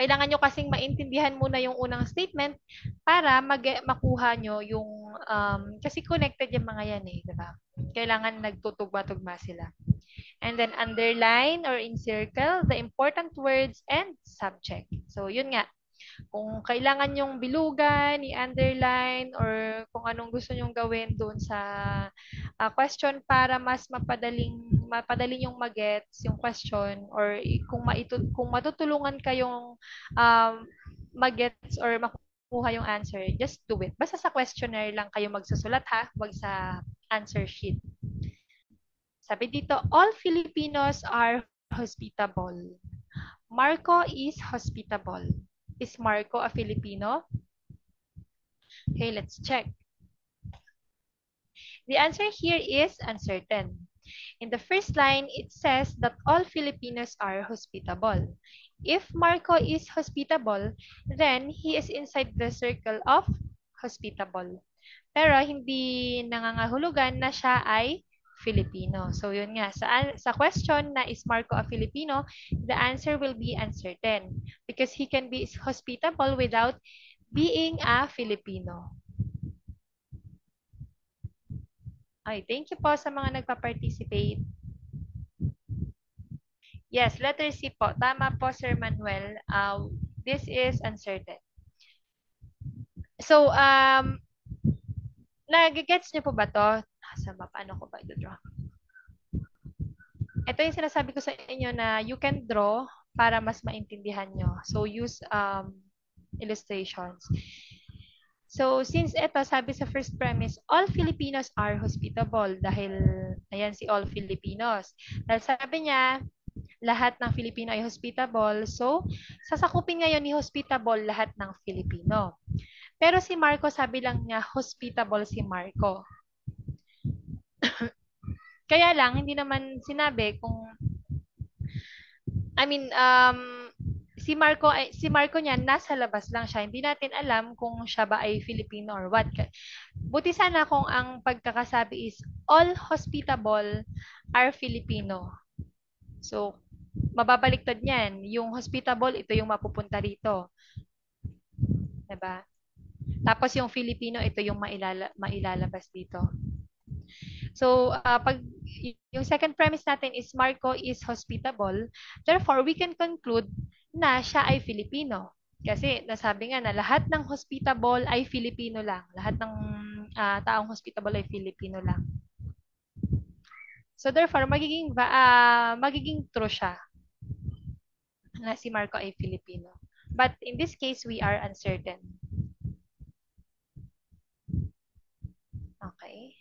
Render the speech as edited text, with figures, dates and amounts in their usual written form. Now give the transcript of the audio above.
Kailangan nyo kasing maintindihan muna yung unang statement para makuha nyo yung, kasi connected yung mga yan eh, di ba? Kailangan nagtutugma-tugma sila. And then underline or encircle the important words and subject. So, yun nga. Kung kailangan yung bilugan, i-underline, or kung anong gusto nyong gawin doon sa question para mas mapadaling yung magets yung question, or kung matutulungan kayong um, magets or makuha yung answer, just do it. Basta sa questionnaire lang kayo magsusulat ha, wag sa answer sheet. Sabi dito, all Filipinos are hospitable. Marco is hospitable. Is Marco a Filipino? Okay, let's check. The answer here is uncertain. In the first line, it says that all Filipinos are hospitable. If Marco is hospitable, then he is inside the circle of hospitable. Pero hindi nangangahulugan na siya ay Filipino. So yun nga, sa question na is Marco a Filipino, the answer will be uncertain because he can be hospitable without being a Filipino. Ay, thank you po sa mga nagpa-participate. Yes, letter C po. Tama po, Sir Manuel. This is uncertain. So, nag-gets niyo po ba to? Paano ko ba i-draw? Ito yung sinasabi ko sa inyo na you can draw para mas maintindihan nyo. So, use illustrations. So, since ito, sabi sa first premise, all Filipinos are hospitable dahil, ayan si all Filipinos. Dahil sabi niya, lahat ng Filipino ay hospitable. So, sasakupin ngayon ni hospitable lahat ng Filipino. Pero si Marco, sabi lang niya, hospitable si Marco. Kaya lang, hindi naman sinabi kung, I mean, si Marco niya, nasa labas lang siya. Hindi natin alam kung siya ba ay Filipino or what. Buti sana kung ang pagkakasabi is, all hospitable are Filipino. So, mababaliktad niyan. Yung hospitable, ito yung mapupunta rito. Diba? Tapos yung Filipino, ito yung mailalabas dito. So, pag yung second premise natin is Marco is hospitable, therefore, we can conclude na siya ay Filipino. Kasi nasabi nga na lahat ng hospitable ay Filipino lang. Lahat ng taong hospitable ay Filipino lang. So, therefore, magiging true siya na si Marco ay Filipino. But in this case, we are uncertain. Okay.